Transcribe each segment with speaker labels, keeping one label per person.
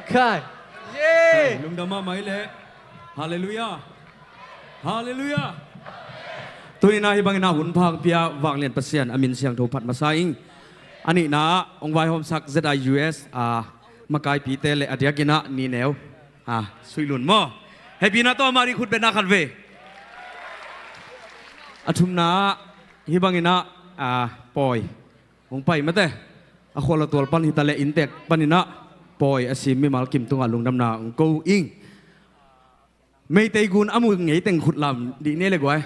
Speaker 1: Khai. Yeah.
Speaker 2: Lung dama Meitei. Hallelujah. Hallelujah. Tôi na hi bangina hun phang pia wang lian pasien amin siang tho phat masaing. Ani na ong vai hom sak ZIUS makai pi te le adiakina ni neu. Suilun mo. Happy na to mari khut bena khan ve. Athum na hi bangina poi. Ong pai mate. Akhola tol pan hitale intek panina poi asim mi mal kim tunga lung namna ong ko ing. Meitei gun amu ngei teng khut lam di ne le gwai.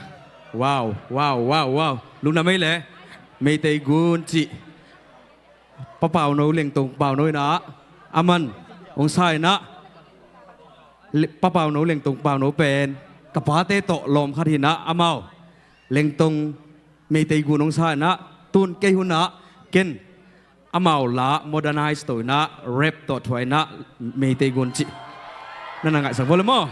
Speaker 2: Wow, wow, wow, wow. Lung na Meitei. Meitei gun chi. Pa pao no leng tong pao noi na. Aman ong sai na. Pa pao no leng tong pao no pen. Kapate to lom khat hina amao. Leng tong Meitei gun ong sai na. Tun ke hun na ken. Amao la modernize to na rap to thoi na Meitei gun chi. Nana ngai sang vol mo.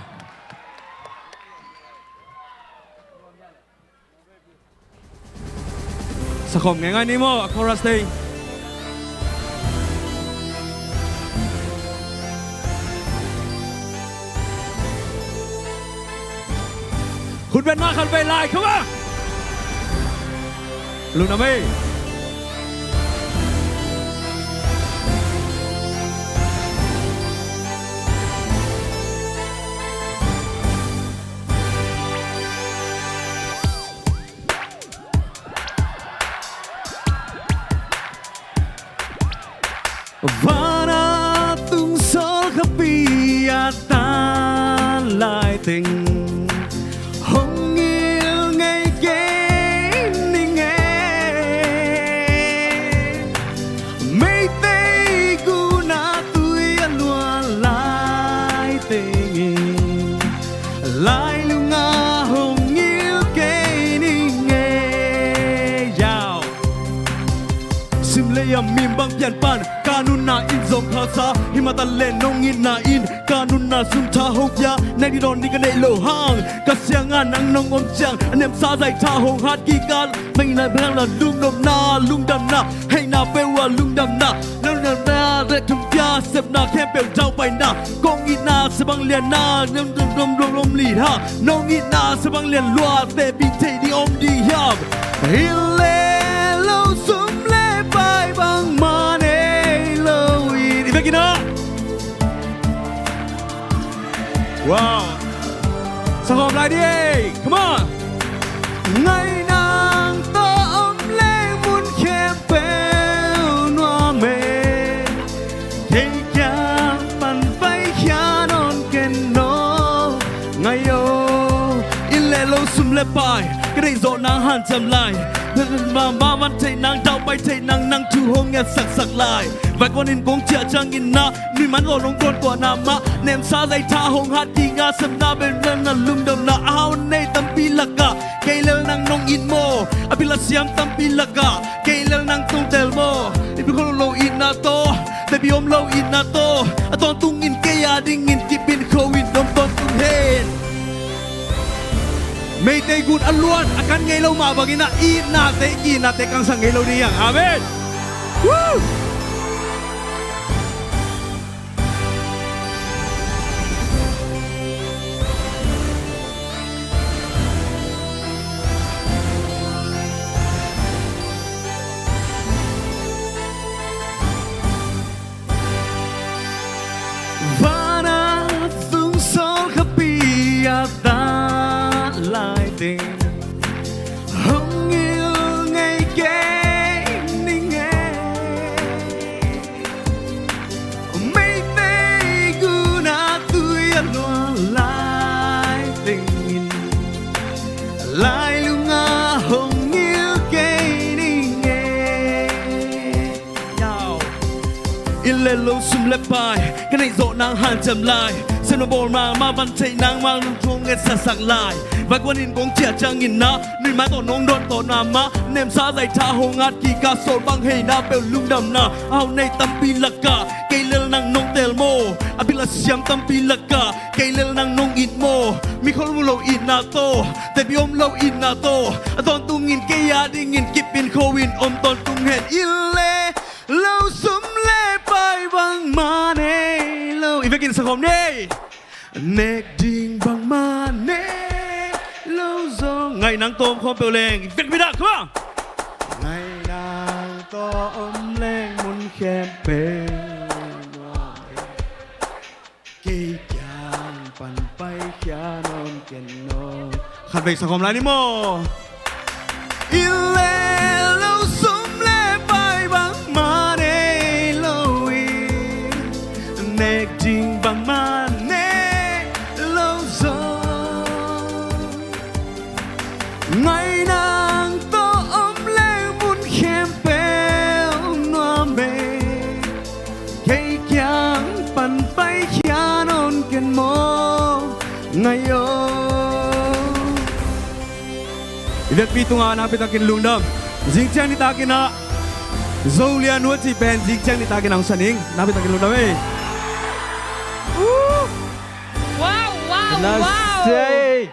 Speaker 2: Sakom ngay ni mo chorus day. Khut bên ma khăn về lại không à? Lung na mi. Vana tung sol khapi ta lại tình hồng yêu ngày kế ninh nghe Meitei gu na tui lua lại tình lại lu nga hồng yêu kế ninh nghe yao sim le yam mim bang pian pan kanun na in zong khasa himata le nong in na in kanun na sum tha hokya nai di don ni ka nei lo hang ka sianga nang nong om chang anem sa zai tha hong hat ki kan mai na bang la lung dom na lung dam na hey na pe wa lung dam na lung dam na re thum pya sep na khe pe jau pai na kong in na se bang lian na lom li ha nong in na se bang lian lua te bi thei di om di yam hile lo sum le pai bang ma Begina. Wow. Sao hộp lại đi. Come on. Ngày nàng ta ấm lên muốn khem bèo noa mê. Thế kia bàn vay khá non kên nô. Ngày ô. In lệ lâu xùm lệ bài. Cái định dỗ nàng hàn chầm lại. Mà văn thầy nàng đau bay thầy nàng năng thu hôn nghe sặc sặc lại. Vài con in cũng chia trang in na nuôi mắn rồi lông con của nam má ném xa dây tha hồng hát đi nga sầm na bên bên là lung đầm na áo nay tâm pi lạc cả cây lơ năng nong in mô apila siam tâm pi lạc cả cây lơ năng tung tel mô ibi con lâu in na to baby om lâu in na to aton tung in cây ading in kip in khâu in dom ton tung hen Meitei gun ăn luôn akan ngay lâu mà bagina in na te kang sang ngay lâu đi yang amen woo Vana tung sol khapi ta lại tình hồng yêu ngày kế ninh nghe Meitei gu na tui lua lại tình lại lu nga hồng yêu kế ninh nghe in lệ lâu sum lệ bài cái này dỗ nàng hàn chầm lại xem nó bồn mà văn thầy nàng mang lung thung nghe sạc sạc lại vài con in cũng chia trang in na nuôi má tổ nông đôn tổ nam má ném xa dày tha hồng ngát kỳ ca sổ băng hề na bèo lung đầm na áo này tâm pi lạc cả cây lơ nàng nông tel mô apila siam tâm pi lạc cả cây lơ nàng nông in mô mi khol mu lâu in na to te bi om lâu in na to aton tung in cây ya ding in kip in khâu in om ton tung hẹn in lệ lâu sum lệ bay băng ma ne lâu việc in sạc hồn đi nè đình bằng ma nè lâu rồi ngày nắng tôm không bèo lên việc bị đạn không ngày nắng tôm lên muốn khem bèo cây chàngปั่นไปแค่นอนแก่นอนขัดเบรกสังคมไรนี่โมอิเลเราสุ่มเล่ไปบางมาเนโลวีเนกจริงบางมาเนโลโซไงนางโตอมเล่มุนเข้มเปลวนัวเมเกี่ยงปั่นไปแค่นอนแก่นโมไงโยviệc pi tung ana pe takin lungdam jingchang ni takin na zolia nuo chi pen jingchang ni takin ang saning na pe takin lungdam e
Speaker 1: Wow, wow, wow.
Speaker 2: say